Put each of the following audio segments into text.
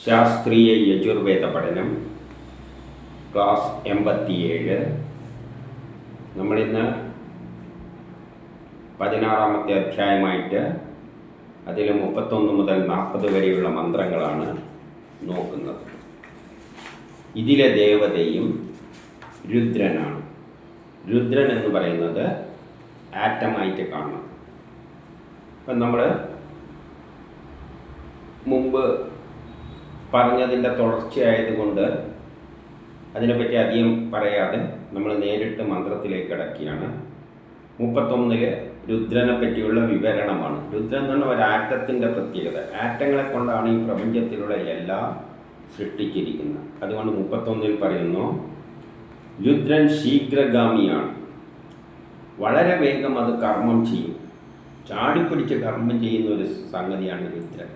ശാസ്ത്രീയ യജുർവേദ പഠനം ക്ലാസ് 87. നമ്മളിന്ന് 16-ാമത്തെ അധ്യായമായിട്ട് അതിൽ 31 മുതൽ 40 വരെയുള്ള മന്ത്രങ്ങളാണ് നോക്കുന്നത്. ഇതിലെ ദേവതയും രുദ്രനാണ്. രുദ്രൻ എന്ന് പറയുന്നത് ആറ്റമായിട്ട് കാണണം. അപ്പം നമ്മൾ മുമ്പ് പറഞ്ഞതിൻ്റെ തുടർച്ചയായതുകൊണ്ട് അതിനെപ്പറ്റി അധികം പറയാതെ നമ്മൾ നേരിട്ട് മന്ത്രത്തിലേക്ക് കിടക്കുകയാണ്. 31 രുദ്രനെ പറ്റിയുള്ള വിവരണമാണ്. രുദ്രൻ എന്ന് പറഞ്ഞാൽ ഒരു ആറ്റത്തിൻ്റെ പ്രത്യേകത. ആറ്റങ്ങളെ കൊണ്ടാണ് ഈ പ്രപഞ്ചത്തിലുള്ള എല്ലാം സൃഷ്ടിച്ചിരിക്കുന്നത്. അതുകൊണ്ട് 31 പറയുന്നു, രുദ്രൻ ശീഘ്രഗാമിയാണ്. വളരെ വേഗം അത് കർമ്മം ചെയ്യും. ചാടിപ്പിടിച്ച് കർമ്മം ചെയ്യുന്ന ഒരു സംഗതിയാണ് രുദ്രൻ.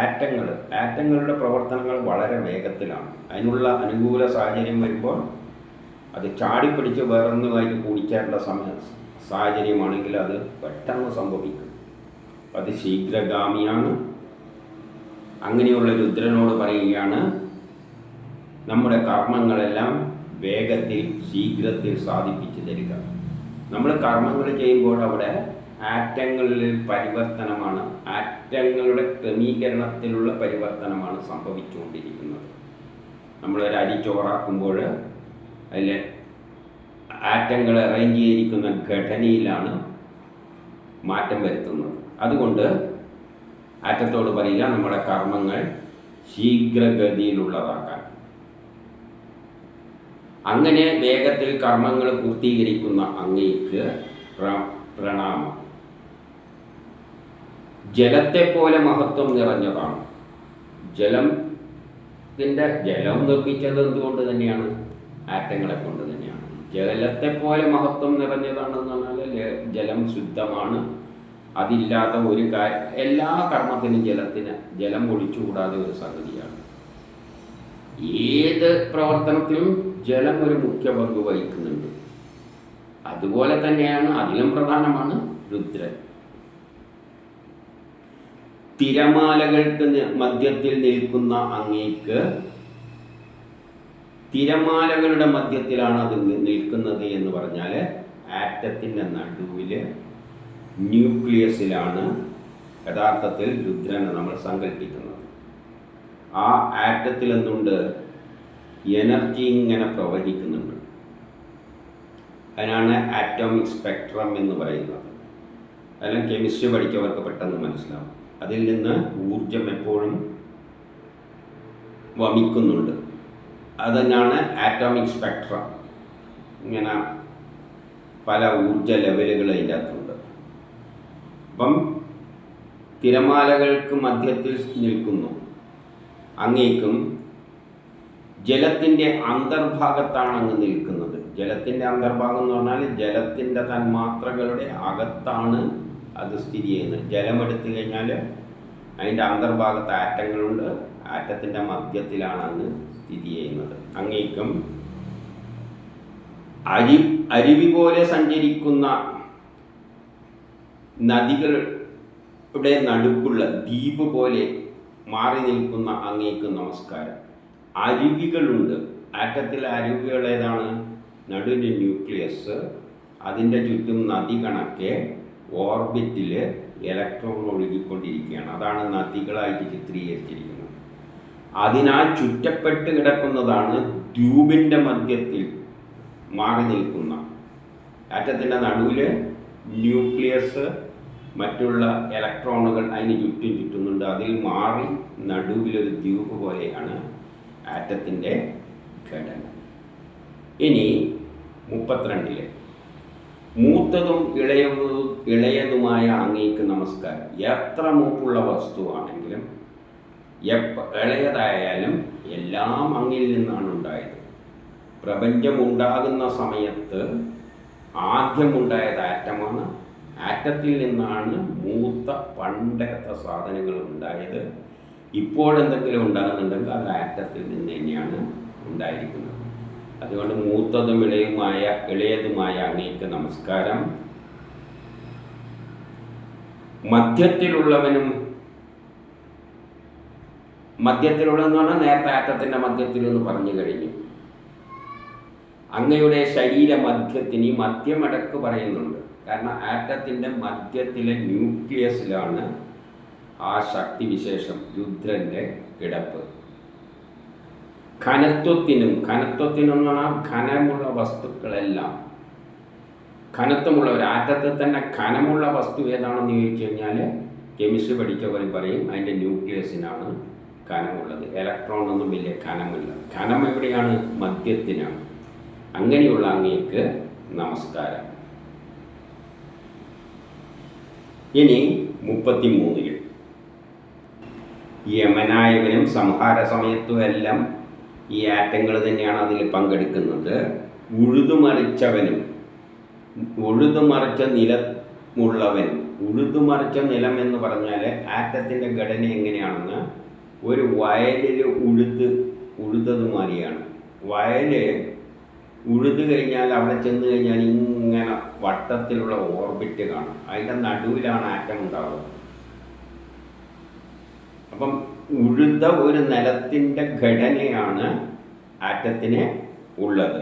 ആറ്റങ്ങളുടെ പ്രവർത്തനങ്ങൾ വളരെ വേഗത്തിലാണ്. അതിനുള്ള അനുകൂല സാഹചര്യം വരുമ്പോൾ അത് ചാടിപ്പിടിച്ച് വേറൊന്നുമായിട്ട് കൂടിച്ചേരേണ്ട സാഹചര്യമാണെങ്കിൽ അത് പെട്ടെന്ന് സംഭവിക്കും. അത് ശീഘ്രഗാമിയാണ്. അങ്ങനെയുള്ള രുദ്രനോട് പറയുകയാണ്, നമ്മുടെ കർമ്മങ്ങളെല്ലാം വേഗത്തിൽ ശീഘ്രത്തിൽ സാധിപ്പിച്ചു തരിക. നമ്മൾ കർമ്മങ്ങൾ ചെയ്യുമ്പോൾ അവിടെ ആറ്റങ്ങളിൽ പരിവർത്തനമാണ്, ആറ്റങ്ങളുടെ ക്രമീകരണത്തിലുള്ള പരിവർത്തനമാണ് സംഭവിച്ചുകൊണ്ടിരിക്കുന്നത്. നമ്മളൊരു അരി ചോറാക്കുമ്പോൾ അതിൽ ആറ്റങ്ങൾ അറേഞ്ച് ചെയ്തിരിക്കുന്ന ഘടനയിലാണ് മാറ്റം വരുത്തുന്നത്. അതുകൊണ്ട് ആറ്റത്തോട് പറയുക, നമ്മുടെ കർമ്മങ്ങൾ ശീഘ്രഗതിയിലുള്ളതാക്കാൻ. അങ്ങനെ വേഗത്തിൽ കർമ്മങ്ങൾ പൂർത്തീകരിക്കുന്ന അങ്ങേക്ക് പ്രണാമം. ജലത്തെപ്പോലെ മഹത്വം നിറഞ്ഞതാണ്. ജലം നിർമ്മിച്ചത് എന്തുകൊണ്ട് തന്നെയാണ്? ആറ്റങ്ങളെ കൊണ്ട് തന്നെയാണ്. ജലത്തെപ്പോലെ മഹത്വം നിറഞ്ഞതാണെന്ന് പറഞ്ഞാൽ ജലം ശുദ്ധമാണ്. അതില്ലാത്ത ഒരു എല്ലാ കർമ്മത്തിനും ജലം ഒഴിച്ചുകൂടാതെ ഒരു സംഗതിയാണ്. ഏത് പ്രവർത്തനത്തിലും ജലം ഒരു മുഖ്യ പങ്ക് വഹിക്കുന്നുണ്ട്. അതുപോലെ തന്നെയാണ്, അതിലും പ്രധാനമാണ് രുദ്രൻ. തിരമാലകൾക്ക് മധ്യത്തിൽ നിൽക്കുന്ന അങ്ങേക്ക്, തിരമാലകളുടെ മധ്യത്തിലാണ് അത് നിൽക്കുന്നത് എന്ന് പറഞ്ഞാൽ ആറ്റത്തിൻ്റെ നടുവിൽ ന്യൂക്ലിയസിലാണ് യഥാർത്ഥത്തിൽ രുദ്രനെ നമ്മൾ സങ്കല്പിക്കുന്നത്. ആ ആറ്റത്തിൽ എന്തുണ്ട്? എനർജി ഇങ്ങനെ പ്രവഹിക്കുന്നുണ്ട്. അതിനാണ് ആറ്റോമിക് സ്പെക്ട്രം എന്ന് പറയുന്നത്. അതെല്ലാം കെമിസ്ട്രി പഠിച്ചവർക്ക് പെട്ടെന്ന് മനസ്സിലാവും. അതിൽ നിന്ന് ഊർജം എപ്പോഴും വമിക്കുന്നുണ്ട്. അതുതന്നെയാണ് ആറ്റോമിക് സ്പെക്ട്രം. ഇങ്ങനെ പല ഊർജ ലെവലുകൾ അതിൻ്റെ അകത്തുണ്ട്. അപ്പം തിരമാലകൾക്ക് മധ്യത്തിൽ നിൽക്കുന്നു അങ്ങേക്കും. ജലത്തിൻ്റെ അന്തർഭാഗത്താണ് അങ്ങ് നിൽക്കുന്നത്. ജലത്തിൻ്റെ അന്തർഭാഗം എന്ന് പറഞ്ഞാൽ ജലത്തിൻ്റെ തന്മാത്രകളുടെ അകത്താണ് അത് സ്ഥിതി ചെയ്യുന്നത്. ജലമെടുത്തു കഴിഞ്ഞാൽ അതിൻ്റെ അന്തർഭാഗത്ത് ആറ്റങ്ങളുണ്ട്. ആറ്റത്തിൻ്റെ മധ്യത്തിലാണ് അങ്ങ് സ്ഥിതി ചെയ്യുന്നത്. അങ്ങേക്കും അരുവി പോലെ സഞ്ചരിക്കുന്ന നദികളുടെ നടുക്കുള്ള ദ്വീപ് പോലെ മാറി നിൽക്കുന്ന അങ്ങേക്കും നമസ്കാരം. അരുവികളുണ്ട്. ആറ്റത്തിലെ അരുവികൾ ഏതാണ്? നടുവിൻ്റെ ന്യൂക്ലിയസ്, അതിൻ്റെ ചുറ്റും നദി കണക്കെ ഓർബിറ്റിൽ ഇലക്ട്രോൺ ഒഴുകിക്കൊണ്ടിരിക്കുകയാണ്. അതാണ് നദികളായിട്ട് ചിത്രീകരിച്ചിരിക്കുന്നത്. അതിനാൽ ചുറ്റപ്പെട്ട് കിടക്കുന്നതാണ് ദ്വീപിൻ്റെ മധ്യത്തിൽ മാറി നിൽക്കുന്ന. ആറ്റത്തിൻ്റെ നടുവിൽ ന്യൂക്ലിയസ്, മറ്റുള്ള ഇലക്ട്രോണുകൾ അതിന് ചുറ്റും ചുറ്റുന്നുണ്ട്. അതിൽ മാറി നടുവിലൊരു ദ്വീപ് പോലെയാണ് ആറ്റത്തിൻ്റെ ഘടന. ഇനി 32 മൂത്തതും ഇളയതുമായ അങ്ങേക്ക് നമസ്കാരം. എത്ര മൂപ്പുള്ള വസ്തുവാണെങ്കിലും ഇളയതായാലും എല്ലാം അങ്ങിൽ നിന്നാണ് ഉണ്ടായത്. പ്രപഞ്ചമുണ്ടാകുന്ന സമയത്ത് ആദ്യമുണ്ടായത് ആറ്റമാണ്. ആറ്റത്തിൽ നിന്നാണ് മൂത്ത പണ്ടത്തെ സാധനങ്ങൾ ഉണ്ടായത്. ഇപ്പോഴെന്തെങ്കിലും ഉണ്ടാകുന്നുണ്ടെങ്കിൽ അത് ആറ്റത്തിൽ നിന്ന് തന്നെയാണ് ഉണ്ടായിരിക്കുന്നത്. അതുകൊണ്ട് മൂത്തതും ഇളയതുമായ അങ്ങേക്ക് നമസ്കാരം. മധ്യത്തിലുള്ളവനും മധ്യത്തിലുള്ളതെന്ന് പറഞ്ഞാൽ നേരത്തെ ആറ്റത്തിൻ്റെ മധ്യത്തിലെന്ന് പറഞ്ഞു കഴിഞ്ഞു. അങ്ങയുടെ ശരീര മധ്യത്തിന് ഈ മധ്യമടക്ക് പറയുന്നുണ്ട്. കാരണം ആറ്റത്തിൻ്റെ മധ്യത്തിലെ ന്യൂക്ലിയസിലാണ് ആ ശക്തിവിശേഷം രുദ്രൻ്റെ കിടപ്പ്. ഘനത്വത്തിനും എന്ന് പറഞ്ഞാൽ ഘനമുള്ള വസ്തുക്കളെല്ലാം, ഘനത്വമുള്ള ഒരു ആറ്റത്തിൽ തന്നെ ഘനമുള്ള വസ്തു ഏതാണെന്ന് ചോദിച്ചു കഴിഞ്ഞാൽ കെമിസ്ട്രി പഠിച്ചവർ പറയും അതിൻ്റെ ന്യൂക്ലിയസിനാണ് ഘനമുള്ളത്. ഇലക്ട്രോണൊന്നും വലിയ ഘനമില്ല. ഘനം എവിടെയാണ്? മധ്യത്തിനാണ്. അങ്ങനെയുള്ള അങ്ങേക്ക് നമസ്കാരം. ഇനി 33 യമനായവനും സംഹാര സമയത്തും എല്ലാം ഈ ആറ്റങ്ങൾ തന്നെയാണ് അതിൽ പങ്കെടുക്കുന്നത്. ഉഴുതുമറിച്ചവനും ഉഴുതുമറിച്ച നിലമുള്ളവനും. ഉഴുതുമറിച്ച നിലം എന്ന് പറഞ്ഞാൽ ആറ്റത്തിൻ്റെ ഘടന എങ്ങനെയാണെന്ന്, ഒരു വയലിൽ ഉഴുതത് മാതിരിയാണ്. വയൽ ഉഴുതു കഴിഞ്ഞാൽ അവിടെ ചെന്ന് കഴിഞ്ഞാൽ ഇങ്ങനെ വട്ടത്തിലുള്ള ഓർബിറ്റ് കാണും. അതിൻ്റെ നടുവിലാണ് ആറ്റം ഉണ്ടാവുക. അപ്പം ഉഴുത ഒരു നിലത്തിൻ്റെ ഘടനയാണ് ആറ്റത്തിന് ഉള്ളത്.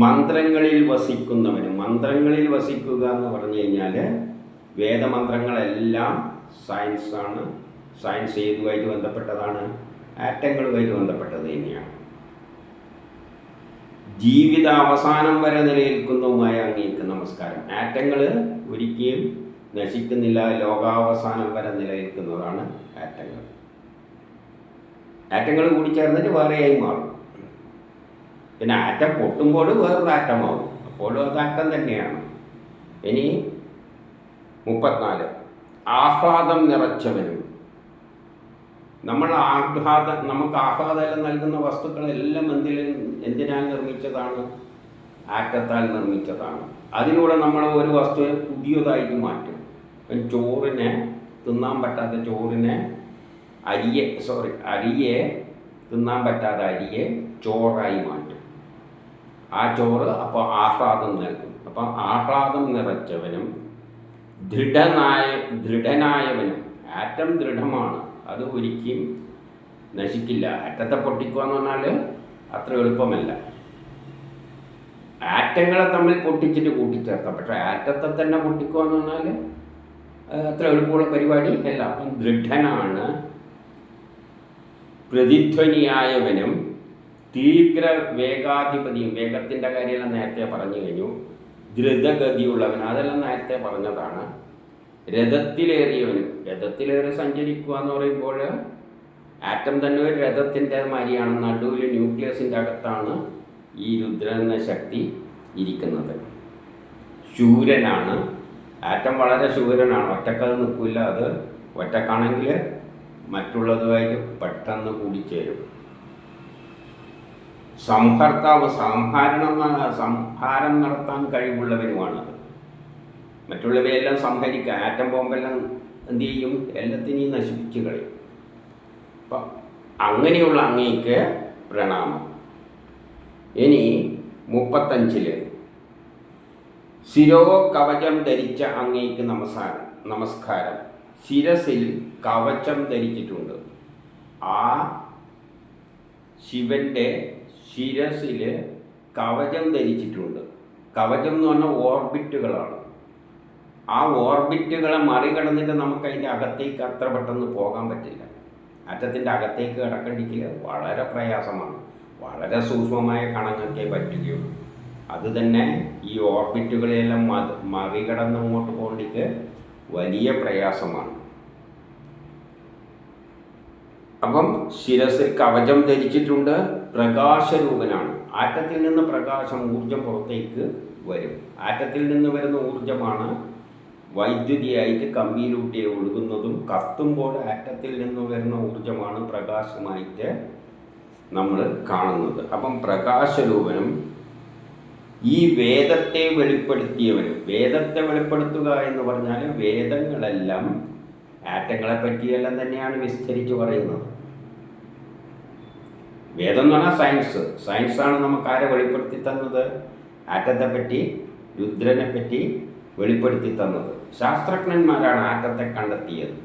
മന്ത്രങ്ങളിൽ വസിക്കുന്നവന്. മന്ത്രങ്ങളിൽ വസിക്കുക എന്ന് പറഞ്ഞു കഴിഞ്ഞാൽ വേദമന്ത്രങ്ങളെല്ലാം സയൻസാണ്. സയൻസ് ഏതുമായിട്ട് ബന്ധപ്പെട്ടതാണ്? ആറ്റങ്ങളുമായിട്ട് ബന്ധപ്പെട്ടത് തന്നെയാണ്. ജീവിതാവസാനം വരെ നിലനിൽക്കുന്നതുമായ അങ്ങേക്ക് നമസ്കാരം. ആറ്റങ്ങൾ ഒരിക്കലും നശിക്കുന്നില്ല, ലോകാവസാനം വരെ നിലനിൽക്കുന്നതാണ് ആറ്റങ്ങൾ. ആറ്റങ്ങൾ കൂടി ചേർന്നിട്ട് വേറെയായി മാറും. പിന്നെ ആറ്റം പൊട്ടുമ്പോൾ വേറൊരു ആറ്റമാവും. അപ്പോഴും അത് ആറ്റം തന്നെയാണ്. ഇനി 34 ആഹ്ലാദം നിറച്ചവനും. നമുക്ക് ആഹ്ലാദം നൽകുന്ന വസ്തുക്കളെല്ലാം എന്തിനാൽ നിർമ്മിച്ചതാണ്? ആറ്റത്താൽ നിർമ്മിച്ചതാണ്. അതിലൂടെ നമ്മൾ ഒരു വസ്തുവിനെ പുതിയതായിട്ട് മാറ്റും. ചോറിനെ, തിന്നാൻ പറ്റാത്ത ചോറിനെ അരിയെ തിന്നാൻ പറ്റാത്ത അരിയെ ചോറായി മാറ്റും. ആ ചോറ് അപ്പോൾ ആഹ്ലാദം നൽകും. അപ്പം ആഹ്ലാദം നിറച്ചവനും ദൃഢനായവനും. ആറ്റം ദൃഢമാണ്, അത് ഒരിക്കലും നശിക്കില്ല. ആറ്റത്തെ പൊട്ടിക്കുക എന്ന് പറഞ്ഞാൽ അത്ര എളുപ്പമല്ല. ആറ്റങ്ങളെ തമ്മിൽ പൊട്ടിച്ചിട്ട് കൂട്ടിച്ചേർത്താം. പക്ഷേ ആറ്റത്തെ തന്നെ പൊട്ടിക്കുക എന്ന് പറഞ്ഞാൽ അത്ര എളുപ്പമുള്ള പരിപാടി അല്ല. അപ്പം ദൃഢനാണ്. പ്രതിധ്വനിയായവനും തീവ്ര വേഗാധിപതിയും. വേഗത്തിൻ്റെ കാര്യമെല്ലാം നേരത്തെ പറഞ്ഞു കഴിഞ്ഞു. ദ്രുതഗതിയുള്ളവൻ, അതെല്ലാം നേരത്തെ പറഞ്ഞതാണ്. രഥത്തിലേറിയവനും. രഥത്തിലേറി സഞ്ചരിക്കുക എന്ന് പറയുമ്പോൾ ആറ്റം തന്നെ ഒരു രഥത്തിൻ്റെ മാതിരിയാണ്. നടുവിൽ ന്യൂക്ലിയസിൻ്റെ അകത്താണ് ഈ രുദ്രൻ എന്ന ശക്തി ഇരിക്കുന്നത്. ശൂരനാണ്. ആറ്റം വളരെ ശൂരനാണ്. ഒറ്റക്കത് നിൽക്കില്ല. അത് ഒറ്റക്കാണെങ്കിൽ മറ്റുള്ളതുമായിട്ട് പെട്ടെന്ന് കൂടിച്ചേരും. സംഹർത്താവ്. സംഹാരം നടത്താൻ കഴിവുള്ളവനുമാണത്. മറ്റുള്ളവയെല്ലാം സംഹരിക്കുക. ആറ്റം ബോംബെല്ലാം എന്തു ചെയ്യും? എല്ലാത്തിനെയും നശിപ്പിച്ച് കളയും. അപ്പം അങ്ങനെയുള്ള അങ്ങേക്ക് പ്രണാമം. ഇനി 35 ശിരോ കവചം ധരിച്ച അങ്ങേക്ക് നമസ്കാരം. ശിരസിൽ കവചം ധരിച്ചിട്ടുണ്ട്. ആ ശിവൻ്റെ ശിരസിൽ കവചം ധരിച്ചിട്ടുണ്ട്. കവചം എന്ന് പറഞ്ഞാൽ ഓർബിറ്റുകളാണ്. ആ ഓർബിറ്റുകളെ മറികടന്നിട്ട് നമുക്ക് അതിൻ്റെ അകത്തേക്ക് അത്ര പെട്ടെന്ന് പോകാൻ പറ്റില്ല. ആറ്റത്തിൻ്റെ അകത്തേക്ക് കിടക്കണ്ടെങ്കിൽ വളരെ പ്രയാസമാണ്. വളരെ സൂക്ഷ്മമായ കണങ്ങൾക്കേ പറ്റുകയുള്ളൂ. അത് തന്നെ ഈ ഓർബിറ്റുകളെല്ലാം മറികടന്ന് അങ്ങോട്ട് പോകേണ്ടിക്ക് വലിയ പ്രയാസമാണ്. അപ്പം ശിരസിൽ കവചം ധരിച്ചിട്ടുണ്ട്. പ്രകാശരൂപനാണ്. ആറ്റത്തിൽ നിന്ന് പ്രകാശം, ഊർജം പുറത്തേക്ക് വരും. ആറ്റത്തിൽ നിന്ന് വരുന്ന ഊർജമാണ് വൈദ്യുതിയായിട്ട് കമ്പിയിലൂട്ടി ഒഴുകുന്നതും. കത്തുമ്പോൾ ആറ്റത്തിൽ നിന്ന് വരുന്ന ഊർജമാണ് പ്രകാശമായിട്ട് നമ്മൾ കാണുന്നത്. അപ്പം പ്രകാശരൂപനും ഈ വേദത്തെ വെളിപ്പെടുത്തിയവനും. വേദത്തെ വെളിപ്പെടുത്തുക എന്ന് പറഞ്ഞാൽ വേദങ്ങളെല്ലാം ആറ്റങ്ങളെ പറ്റിയെല്ലാം തന്നെയാണ് വിസ്തരിച്ച് പറയുന്നത്. വേദം എന്ന് പറഞ്ഞാൽ സയൻസ്. സയൻസാണ് നമുക്ക് ആരെ വെളിപ്പെടുത്തി തന്നത്? ആറ്റത്തെ പറ്റി, രുദ്രനെ പറ്റി വെളിപ്പെടുത്തി തന്നത്. ശാസ്ത്രജ്ഞന്മാരാണ് ആറ്റത്തെ കണ്ടെത്തിയത്.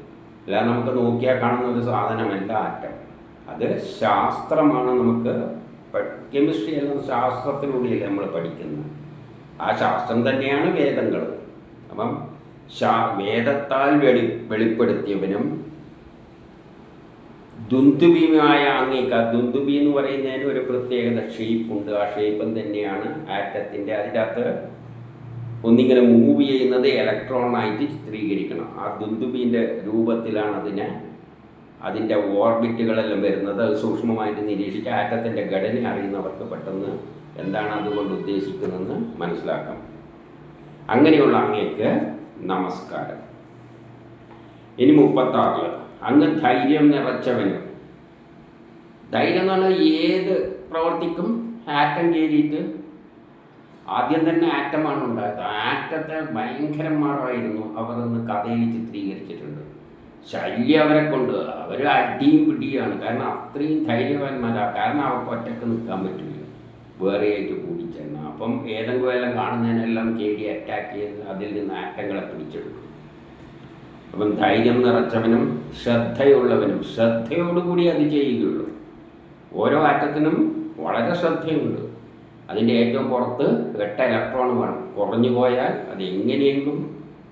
അല്ലാതെ നമുക്ക് നോക്കിയാൽ കാണുന്ന ഒരു സാധനമല്ല ആറ്റം. അത് ശാസ്ത്രമാണ്. നമുക്ക് കെമിസ്ട്രി എല്ലാം ശാസ്ത്രത്തിലൂടെയല്ലേ നമ്മൾ പഠിക്കുന്നത്. ആ ശാസ്ത്രം തന്നെയാണ് വേദങ്ങൾ. അപ്പം വേദത്താൽ വെളിപ്പെടുത്തിയവനും ദുന്ദുബിയുമായ അങ്ങേക്ക്, ദുന്ദുബി എന്ന് പറയുന്നതിന് ഒരു പ്രത്യേകത ഷേപ്പുണ്ട്. ആ ഷേപ്പും തന്നെയാണ് ആറ്റത്തിൻ്റെ. അതിൻ്റെ അകത്ത് ഒന്നിങ്ങനെ മൂവ് ചെയ്യുന്നത് ഇലക്ട്രോണായിട്ട് ചിത്രീകരിക്കണം. ആ ദുന്ദുബീൻ്റെ രൂപത്തിലാണ് അതിൻ്റെ ഓർബിറ്റുകളെല്ലാം വരുന്നത്. അത് സൂക്ഷ്മമായിട്ട് നിരീക്ഷിച്ച് ആറ്റത്തിൻ്റെ ഘടന അറിയുന്നവർക്ക് പെട്ടെന്ന് എന്താണ് അതുകൊണ്ട് ഉദ്ദേശിക്കുന്നതെന്ന് മനസ്സിലാക്കാം. അങ്ങനെയുള്ള അങ്ങേക്ക് നമസ്കാരം. ഇനി 36 അങ്ങ് ധൈര്യം നിറച്ചവനും. ധൈര്യം എന്ന് പറഞ്ഞാൽ ഏത് പ്രവർത്തിക്കും ആറ്റം കയറിയിട്ട് ആദ്യം തന്നെ ആറ്റമാണ് ഉണ്ടായത്. ആറ്റത്തെ ഭയങ്കരന്മാരായിരുന്നു അവരെന്ന് കഥയിൽ ചിത്രീകരിച്ചിട്ടുണ്ട്. ശല്യം അവരെ കൊണ്ട്, അവർ അടിയും പിടിയാണ്. കാരണം അത്രയും ധൈര്യവാന്മാരാണ്. കാരണം അവർക്ക് ഒറ്റക്ക് നിൽക്കാൻ പറ്റില്ല, വേറെ ആയിട്ട് കൂടിച്ചെന്ന്. അപ്പം ഏതെങ്കിലും എല്ലാം കാണുന്നതിനെല്ലാം കയറി അറ്റാക്ക് ചെയ്ത് അതിൽ നിന്ന് ആറ്റങ്ങളെ പിടിച്ചെടുക്കും. അപ്പം ധൈര്യം നിറച്ചവനും ശ്രദ്ധയുള്ളവനും, ശ്രദ്ധയോടുകൂടി അത് ചെയ്യുകയുള്ളൂ. ഓരോ ആറ്റത്തിനും വളരെ ശ്രദ്ധയുണ്ട്. അതിൻ്റെ ഏറ്റവും പുറത്ത് 8 ഇലക്ട്രോൺ വേണം. കുറഞ്ഞു പോയാൽ അത് എങ്ങനെയെങ്കിലും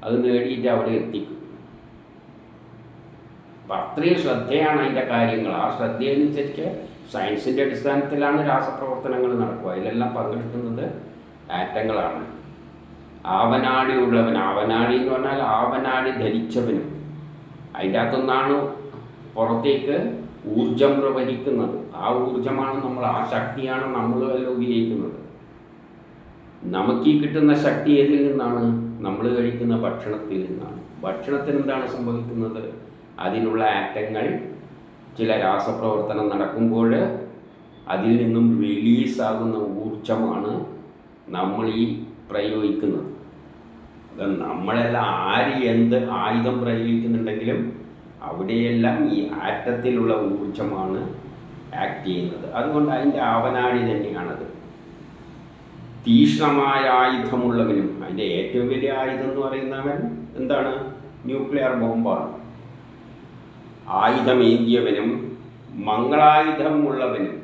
അത് നേടിയിട്ട് അവിടെ എത്തിക്കും. അപ്പം അത്രയും ശ്രദ്ധയാണ് അതിൻ്റെ കാര്യങ്ങൾ. ആ ശ്രദ്ധയനുസരിച്ച് സയൻസിൻ്റെ അടിസ്ഥാനത്തിലാണ് രാസപ്രവർത്തനങ്ങൾ നടക്കുക. അതിലെല്ലാം പങ്കെടുക്കുന്നത് ആറ്റങ്ങളാണ്. ആവനാഴി ഉള്ളവൻ, ആവനാഴി എന്ന് പറഞ്ഞാൽ ആവനാഴി ധരിച്ചവനും. അതിൻ്റെ അകത്തുനിന്നാണ് പുറത്തേക്ക് ഊർജം പ്രവഹിക്കുന്നത്. ആ ഊർജമാണ് നമ്മൾ, ആ ശക്തിയാണ് നമ്മളെല്ലാം ഉപയോഗിക്കുന്നത്. നമുക്ക് ഈ കിട്ടുന്ന ശക്തി ഏതിൽ നിന്നാണ്? നമ്മൾ കഴിക്കുന്ന ഭക്ഷണത്തിൽ നിന്നാണ്. ഭക്ഷണത്തിന് എന്താണ് സംഭവിക്കുന്നത്? അതിലുള്ള ആറ്റങ്ങൾ ചില രാസപ്രവർത്തനം നടക്കുമ്പോൾ അതിൽ നിന്നും റിലീസാകുന്ന ഊർജമാണ് നമ്മൾ ഈ പ്രയോഗിക്കുന്നത്. അത് നമ്മളെല്ലാം ആര് എന്ത് ആയുധം പ്രയോഗിക്കുന്നുണ്ടെങ്കിലും അവിടെയെല്ലാം ഈ ആറ്റത്തിലുള്ള ഊർജമാണ് ആക്ട് ചെയ്യുന്നത്. അതുകൊണ്ട് അതിൻ്റെ ആവനാഴി തന്നെയാണത്. തീക്ഷ്ണമായ ആയുധമുള്ളവനും, അതിൻ്റെ ഏറ്റവും വലിയ ആയുധം എന്ന് പറയുന്നവൻ എന്താണ്? ന്യൂക്ലിയർ ബോംബാണ്. ആയുധമേന്തിയവനും മംഗളായുധമുള്ളവനും.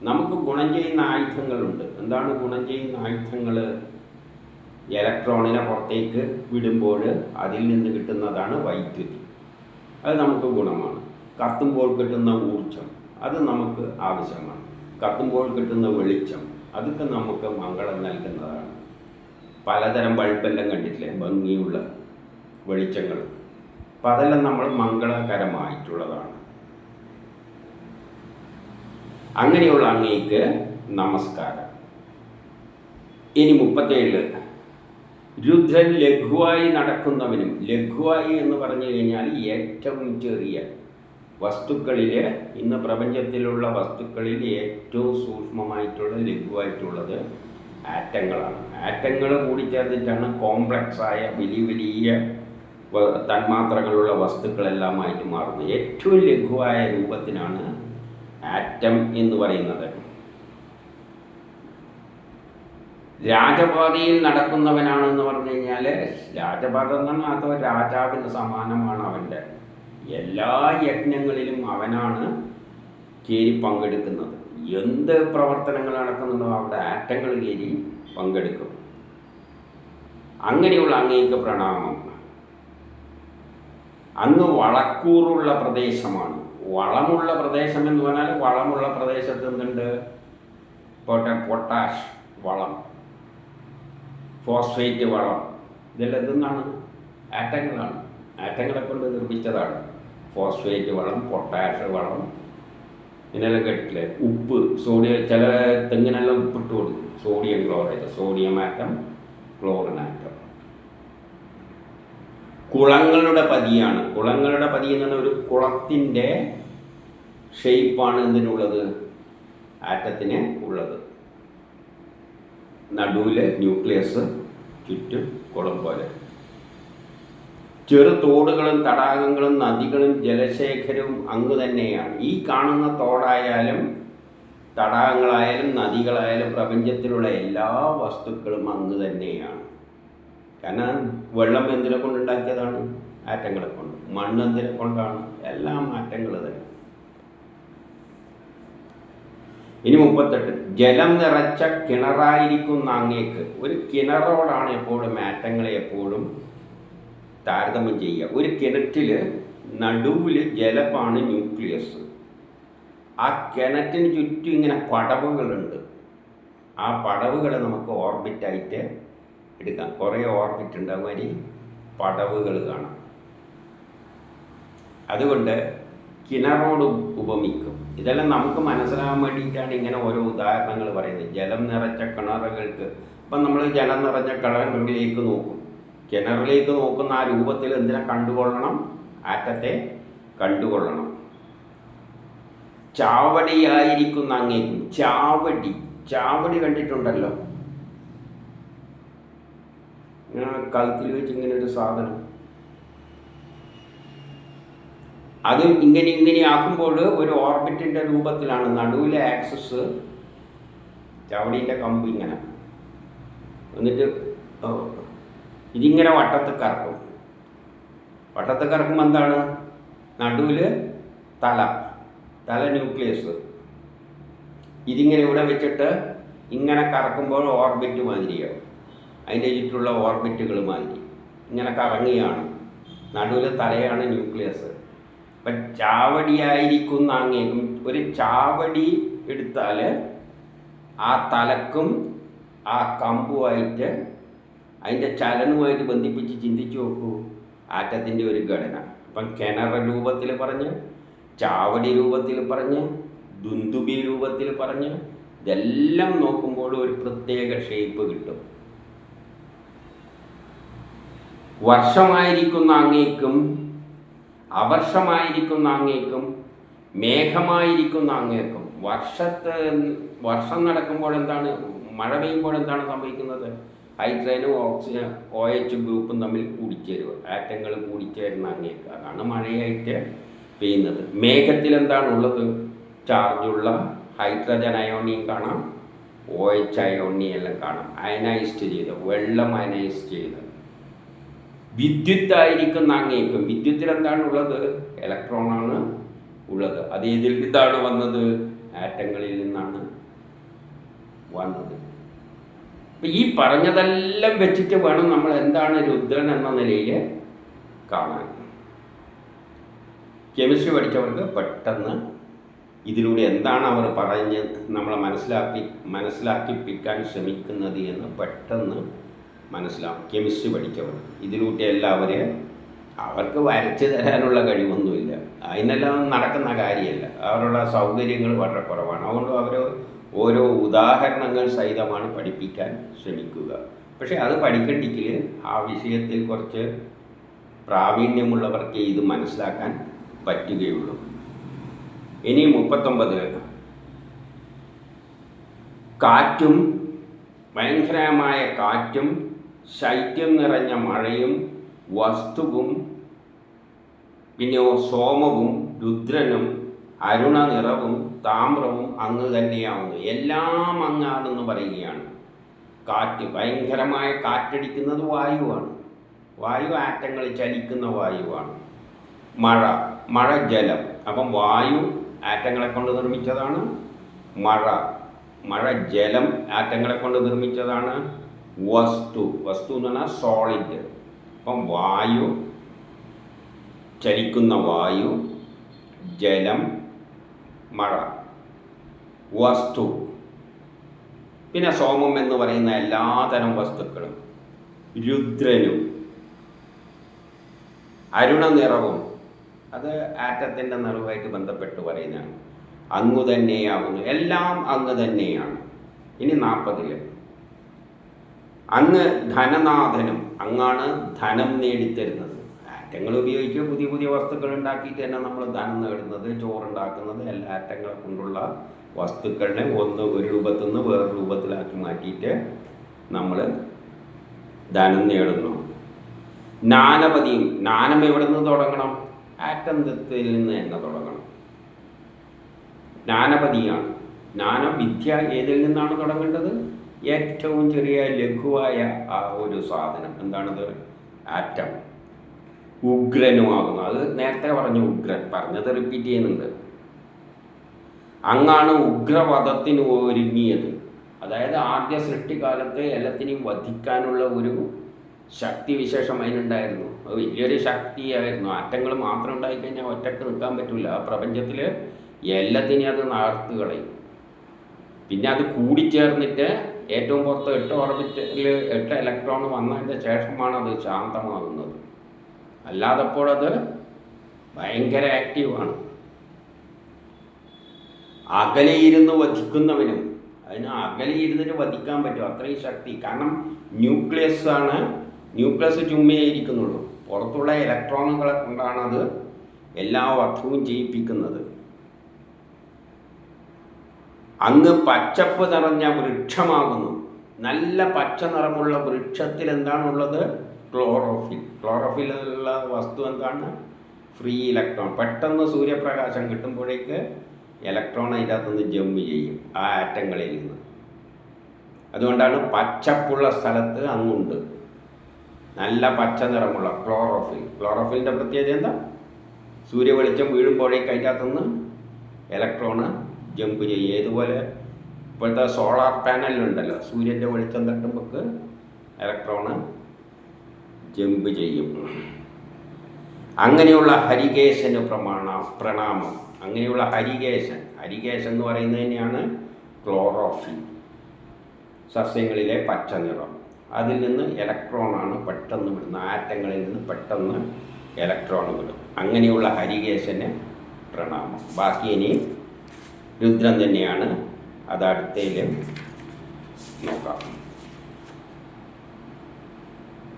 നമുക്ക് ഗുണം ചെയ്യുന്ന ആയുധങ്ങളുണ്ട്. എന്താണ് ഗുണം ചെയ്യുന്ന ആയുധങ്ങൾ? ഇലക്ട്രോണിനെ പുറത്തേക്ക് വിടുമ്പോൾ അതിൽ നിന്ന് കിട്ടുന്നതാണ് വൈദ്യുതി. അത് നമുക്ക് ഗുണമാണ്. കത്തുമ്പോൾ കിട്ടുന്ന ഊർജം അത് നമുക്ക് ആവശ്യമാണ്. കത്തുമ്പോൾ കിട്ടുന്ന വെളിച്ചം അതൊക്കെ നമുക്ക് മംഗളം നൽകുന്നതാണ്. പലതരം ബൾബെല്ലാം കണ്ടിട്ടില്ലേ, ഭംഗിയുള്ള വെളിച്ചങ്ങൾ. അപ്പം അതെല്ലാം നമ്മൾ മംഗളകരമായിട്ടുള്ളതാണ്. അങ്ങനെയുള്ള അങ്ങേക്ക് നമസ്കാരം. ഇനി 37 രുദ്രൻ ലഘുവായി നടക്കുന്നവനും. ലഘുവായി എന്ന് പറഞ്ഞു കഴിഞ്ഞാൽ ഏറ്റവും ചെറിയ വസ്തുക്കളിൽ, ഇന്ന് പ്രപഞ്ചത്തിലുള്ള വസ്തുക്കളിൽ ഏറ്റവും സൂക്ഷ്മമായിട്ടുള്ള ലഘുവായിട്ടുള്ളത് ആറ്റങ്ങളാണ്. ആറ്റങ്ങൾ കൂടിച്ചേർന്നിട്ടാണ് കോംപ്ലക്സായ വലിയ വലിയ തന്മാത്രകളുള്ള വസ്തുക്കളെല്ലാമായിട്ട് മാറുന്നത്. ഏറ്റവും ലഘുവായ രൂപത്തിനാണ് ആറ്റം എന്ന് പറയുന്നത്. രാജപാതയിൽ നടക്കുന്നവനാണെന്ന് പറഞ്ഞു കഴിഞ്ഞാൽ, രാജപാത എന്ന് പറഞ്ഞാൽ അതോ രാജാവിന് സമാനമാണ്. അവൻ്റെ എല്ലാ യജ്ഞങ്ങളിലും അവനാണ് കയറി പങ്കെടുക്കുന്നത്. എന്ത് പ്രവർത്തനങ്ങൾ നടക്കുന്നുണ്ടോ അവിടെ ആറ്റങ്ങൾ കയറി പങ്കെടുക്കും. അങ്ങനെയുള്ള അങ്ങേക്ക് പ്രണാമം. അങ്ങ് വളക്കൂറുള്ള പ്രദേശമാണ്. വളമുള്ള പ്രദേശം എന്ന് പറഞ്ഞാൽ വളമുള്ള പ്രദേശത്ത് എന്തുണ്ട്? പൊട്ടാഷ് വളം, ഫോസ്ഫേറ്റ് വളം, ഇതെല്ലാം എന്തെന്നാണ്? ആറ്റങ്ങളാണ്. ആറ്റങ്ങളെ കൊണ്ട് നിർമ്മിച്ചതാണ് ഫോസ്ഫേറ്റ് വളം, പൊട്ടാഷ് വളം. ഇതിനെല്ലാം കേട്ടിട്ടില്ലേ? ഉപ്പ്, സോഡിയം. ചില തെങ്ങിനെല്ലാം ഉപ്പിട്ട് കൊടുക്കും. Sodium chloride, sodium atom, chlorine atom. കുളങ്ങളുടെ പതിയാണ്. കുളങ്ങളുടെ പതി എന്ന് പറഞ്ഞാൽ ഒരു കുളത്തിൻ്റെ ഷേപ്പാണ് എന്തിനുള്ളത്? ആറ്റത്തിന് ഉള്ളത്. നടുവിൽ ന്യൂക്ലിയസ്, ചുറ്റും കുളം പോലെ. ചെറു തോടുകളും തടാകങ്ങളും നദികളും ജലശേഖരവും അങ്ങ് തന്നെയാണ്. ഈ കാണുന്ന തോടായാലും തടാകങ്ങളായാലും നദികളായാലും പ്രപഞ്ചത്തിലുള്ള എല്ലാ വസ്തുക്കളും അങ്ങ് തന്നെയാണ്. കാരണം വെള്ളം എന്തിനെ കൊണ്ടുണ്ടാക്കിയതാണ്? ആറ്റങ്ങളെ കൊണ്ട്. മണ്ണെന്തിനെ കൊണ്ടാണ്? എല്ലാ മാറ്റങ്ങൾ തന്നെ. ഇനി 38. ജലം നിറച്ച കിണറായിരിക്കുന്ന അങ്ങേക്ക്. ഒരു കിണറോടാണ് എപ്പോഴും മാറ്റങ്ങളെ എപ്പോഴും താരതമ്യം ചെയ്യുക. ഒരു കിണറ്റിൽ നടുവിൽ ജലമാണ് ന്യൂക്ലിയസ്. ആ കിണറ്റിന് ചുറ്റും ഇങ്ങനെ പടവുകളുണ്ട്. ആ പടവുകളെ നമുക്ക് ഓർബിറ്റായിട്ട് എടുക്കാം. കുറേ ഓർബിറ്റ് ഉണ്ട്, അതുമാതിരി പടവുകൾ കാണാം. അതുകൊണ്ട് കിണറോട് ഉപമിക്കും. ഇതെല്ലാം നമുക്ക് മനസ്സിലാകാൻ വേണ്ടിയിട്ടാണ് ഇങ്ങനെ ഓരോ ഉദാഹരണങ്ങൾ പറയുന്നത്. ജലം നിറച്ച കിണറുകൾക്ക്. ഇപ്പം നമ്മൾ ജലം നിറഞ്ഞ കിണറിലേക്ക് നോക്കും. കിണറിലേക്ക് നോക്കുന്ന ആ രൂപത്തിൽ എന്തിനെ കണ്ടുകൊള്ളണം? ആറ്റത്തെ കണ്ടുകൊള്ളണം. ചാവടിയായിരിക്കുന്ന അങ്ങേക്കും. ചാവടി കണ്ടിട്ടുണ്ടല്ലോ, ഇങ്ങനെ കഴുത്തിൽ വെച്ച് ഇങ്ങനെ ഒരു സാധനം. അത് ഇങ്ങനെ ആക്കുമ്പോൾ ഒരു ഓർബിറ്റിൻ്റെ രൂപത്തിലാണ്. നടുവിലെ ആക്സസ് ചവടീൻ്റെ കമ്പ് ഇങ്ങനെ, എന്നിട്ട് ഇതിങ്ങനെ വട്ടത്തിൽ കറക്കും. വട്ടത്തിൽ കറക്കുമ്പോൾ എന്താണ്? നടുവിൽ തല ന്യൂക്ലിയസ്. ഇതിങ്ങനെ ഇവിടെ വെച്ചിട്ട് ഇങ്ങനെ കറക്കുമ്പോൾ ഓർബിറ്റ് മാതിരിയാവും. അതിൻ്റെ ചുറ്റുള്ള ഓർബിറ്റുകൾ മാതിരി ഇങ്ങനെ കറങ്ങിയാണ്. നടുവിൽ തലയാണ് ന്യൂക്ലിയസ്. അപ്പം ചാവടിയായിരിക്കുന്ന അങ്ങേക്കും. ഒരു ചാവടി എടുത്താൽ ആ തലക്കും ആ കമ്പുമായിട്ട് അതിൻ്റെ ചലനവുമായിട്ട് ബന്ധിപ്പിച്ച് ചിന്തിച്ചു നോക്കൂ ആറ്റത്തിൻ്റെ ഒരു ഘടന. അപ്പം കിണർ രൂപത്തിൽ പറഞ്ഞ്, ചാവടി രൂപത്തിൽ പറഞ്ഞ്, ദുന്ദുബി രൂപത്തിൽ പറഞ്ഞ്, ഇതെല്ലാം നോക്കുമ്പോൾ ഒരു പ്രത്യേക ഷേപ്പ് കിട്ടും. വർഷമായിരിക്കുന്ന അങ്ങേക്കും, അവർഷമായിരിക്കുന്ന അങ്ങേക്കും, മേഘമായിരിക്കുന്ന അങ്ങേക്കും. വർഷം നടക്കുമ്പോൾ എന്താണ്? മഴ പെയ്യുമ്പോൾ എന്താണ് സംഭവിക്കുന്നത്? ഹൈഡ്രജനും ഓക്സിജൻ OH ഗ്രൂപ്പും തമ്മിൽ കൂടിച്ചേരുക, ആറ്റങ്ങൾ കൂടിച്ചേരുന്ന അങ്ങേക്ക്. അതാണ് മഴയായിട്ട് പെയ്യുന്നത്. മേഘത്തിൽ എന്താണുള്ളത്? ചാർജുള്ള ഹൈഡ്രജൻ അയോണിയും കാണാം, OH അയോണിയും എല്ലാം കാണാം. അയനൈസ്ഡ് ചെയ്ത്, വെള്ളം അയനൈസ് ചെയ്ത്. വിദ്യുത്തായിരിക്കുന്ന അങ്ങേക്കും. വിദ്യുത്തിൽ എന്താണുള്ളത്? ഇലക്ട്രോണാണ് ഉള്ളത്. അത് ഇതിൽ ഇതാണ് വന്നത്? ആറ്റങ്ങളിൽ നിന്നാണ് വന്നത്. അപ്പം ഈ പറഞ്ഞതെല്ലാം വെച്ചിട്ട് വേണം നമ്മൾ എന്താണ് രുദ്രൻ എന്ന നിലയിൽ കാണാൻ. കെമിസ്ട്രി പഠിച്ചവർക്ക് പെട്ടെന്ന് ഇതിലൂടെ എന്താണ് അവർ പറഞ്ഞ് നമ്മളെ മനസ്സിലാക്കിപ്പിക്കാൻ ശ്രമിക്കുന്നത് എന്ന് പെട്ടെന്ന് മനസ്സിലാവും. കെമിസ്ട്രി പഠിച്ചവർ ഇതിലൂടെ എല്ലാവരെയും അവർക്ക് വരച്ച് തരാനുള്ള കഴിവൊന്നുമില്ല. അതിനെല്ലാം നടക്കുന്ന കാര്യമല്ല. അവരുടെ സൗകര്യങ്ങൾ വളരെ കുറവാണ്. അതുകൊണ്ട് അവർ ഓരോ ഉദാഹരണങ്ങൾ സഹിതമാണ് പഠിപ്പിക്കാൻ ശ്രമിക്കുക. പക്ഷേ അത് പഠിക്കണ്ടെങ്കിൽ ആ വിഷയത്തിൽ കുറച്ച് പ്രാവീണ്യമുള്ളവർക്ക് ഇത് മനസ്സിലാക്കാൻ പറ്റുകയുള്ളൂ. ഇനി 39. കാറ്റും, ഭയങ്കരമായ കാറ്റും, ശൈത്യം നിറഞ്ഞ മഴയും, വസ്തുവും, പിന്നെ സോമവും, രുദ്രനും, അരുണ നിറവും, താമ്രവും അങ്ങ് തന്നെയാവുന്നു. എല്ലാം അങ്ങാണെന്ന് പറയുകയാണ്. കാറ്റ്, ഭയങ്കരമായ കാറ്റടിക്കുന്നത് വായുവാണ്. വായു ആറ്റങ്ങൾ ചലിക്കുന്ന വായുവാണ്. മഴ ജലം. അപ്പം വായു ആറ്റങ്ങളെ കൊണ്ട് നിർമ്മിച്ചതാണ്. മഴ ജലം ആറ്റങ്ങളെ കൊണ്ട് നിർമ്മിച്ചതാണ്. വസ്തു എന്ന് പറഞ്ഞാൽ സോളിഡ്. അപ്പം വായു, ചലിക്കുന്ന വായു, ജലം, മഴ, വസ്തു, പിന്നെ സോമം എന്ന് പറയുന്ന എല്ലാതരം വസ്തുക്കളും, രുദ്രനും, അരുണ നിറവും. അത് ആറ്റത്തിൻ്റെ നിറവുമായിട്ട് ബന്ധപ്പെട്ട് പറയുന്നതാണ്. അങ്ങു തന്നെയാകുന്നു. എല്ലാം അങ്ങ് തന്നെയാണ്. ഇനി 40. അങ്ങ് ധനനാഥനും. അങ്ങാണ് ധനം നേടിത്തരുന്നത്. ആറ്റങ്ങൾ ഉപയോഗിച്ച് പുതിയ പുതിയ വസ്തുക്കൾ ഉണ്ടാക്കിയിട്ട് തന്നെ നമ്മൾ ധനം നേടുന്നത്, ചോറുണ്ടാക്കുന്നത്. എല്ലാ ആറ്റങ്ങളെ കൊണ്ടുള്ള വസ്തുക്കളെ ഒരു രൂപത്തിൽ നിന്ന് വേറൊരു രൂപത്തിലാക്കി മാറ്റിയിട്ട് നമ്മൾ ധനം നേടുന്നു. ജ്ഞാനപതിയും. ജ്ഞാനം എവിടെ നിന്ന് തുടങ്ങണം? ആറ്റത്തിൽ നിന്ന് തന്നെ തുടങ്ങണം. ജ്ഞാനപതിയാണ്. ജ്ഞാനം, വിദ്യ ഏതിൽ നിന്നാണ് തുടങ്ങേണ്ടത്? ഏറ്റവും ചെറിയ ലഘുവായ ആ ഒരു സാധനം. എന്താണത്? ആറ്റം. ഉഗ്രനുമാകുന്നു. അത് നേരത്തെ പറഞ്ഞു, ഉഗ്രൻ പറഞ്ഞത് റിപ്പീറ്റ് ചെയ്യുന്നുണ്ട്. അങ്ങാണ് ഉഗ്രവധത്തിന് ഒരുങ്ങിയത്. അതായത് ആദ്യ സൃഷ്ടികാലത്ത് എല്ലാത്തിനെയും വധിക്കാനുള്ള ഒരു ശക്തി വിശേഷം അതിനുണ്ടായിരുന്നു. അത് വലിയൊരു ശക്തിയായിരുന്നു. ആറ്റങ്ങൾ മാത്രം ഉണ്ടായിക്കഴിഞ്ഞാൽ ഒറ്റക്ക് നിൽക്കാൻ പറ്റില്ല. ആ പ്രപഞ്ചത്തിൽ എല്ലാത്തിനെയും അത് നാർത്ത് കളയും. പിന്നെ അത് കൂടിച്ചേർന്നിട്ട് ഏറ്റവും പുറത്ത് 8 ഓർബിറ്റിൽ 8 ഇലക്ട്രോൺ വന്നതിൻ്റെ ശേഷമാണ് അത് ശാന്തമാകുന്നത്. അല്ലാതപ്പോൾ അത് ഭയങ്കര ആക്റ്റീവാണ്. അകലെ ഇരുന്ന് വധിക്കുന്നവനും അതിന് അകലെ ഇരുന്നിട്ട് വധിക്കാൻ പറ്റും, അത്രയും ശക്തി. കാരണം ന്യൂക്ലിയസ് ചുമ്മയെ ഇരിക്കുന്നുള്ളൂ. പുറത്തുള്ള ഇലക്ട്രോണുകളെ കൊണ്ടാണ് അത് എല്ലാ വധവും ചെയ്യിപ്പിക്കുന്നത്. അങ്ങ് പച്ചപ്പ് നിറഞ്ഞ വൃക്ഷമാകുന്നു. നല്ല പച്ച നിറമുള്ള വൃക്ഷത്തിൽ എന്താണുള്ളത്? ക്ലോറോഫിൽ. ക്ലോറോഫിലുള്ള വസ്തു എന്താണ്? Free electron. പെട്ടെന്ന് സൂര്യപ്രകാശം കിട്ടുമ്പോഴേക്ക് ഇലക്ട്രോൺ അതിൻ്റെ അകത്തുനിന്ന് ജമ്പ് ചെയ്യും ആ ആറ്റങ്ങളിൽ നിന്ന്. അതുകൊണ്ടാണ് പച്ചപ്പുള്ള സ്ഥലത്ത് അങ്ങുണ്ട് നല്ല പച്ച നിറമുള്ള ക്ലോറോഫിൽ. ക്ലോറോഫിലിൻ്റെ പ്രത്യേകത എന്താ? സൂര്യവെളിച്ചം വീഴുമ്പോഴേക്ക് അതിൻ്റെ അകത്തുനിന്ന് ഇലക്ട്രോണ് ജമ്പ് ചെയ്യും. ഏതുപോലെ ഇപ്പോഴത്തെ സോളാർ പാനലുണ്ടല്ലോ, സൂര്യൻ്റെ വെളിച്ചം തട്ടുമ്പോൾ ഇലക്ട്രോണ് ജമ്പ് ചെയ്യും. അങ്ങനെയുള്ള ഹരികേശന് പ്രണാമം. അങ്ങനെയുള്ള ഹരികേശൻ എന്ന് പറയുന്നത് തന്നെയാണ് ക്ലോറോഫിൽ. സസ്യങ്ങളിലെ പച്ച നിറം, അതിൽ നിന്ന് ഇലക്ട്രോണാണ് പെട്ടെന്ന് വിടുന്നത്. ആറ്റങ്ങളിൽ നിന്ന് പെട്ടെന്ന് ഇലക്ട്രോൺ വിടും. അങ്ങനെയുള്ള ഹരികേശന് പ്രണാമം. ബാക്കി ഇനി രുദ്രൻ തന്നെയാണ്. അത് അടുത്തതിൽ നോക്കാം.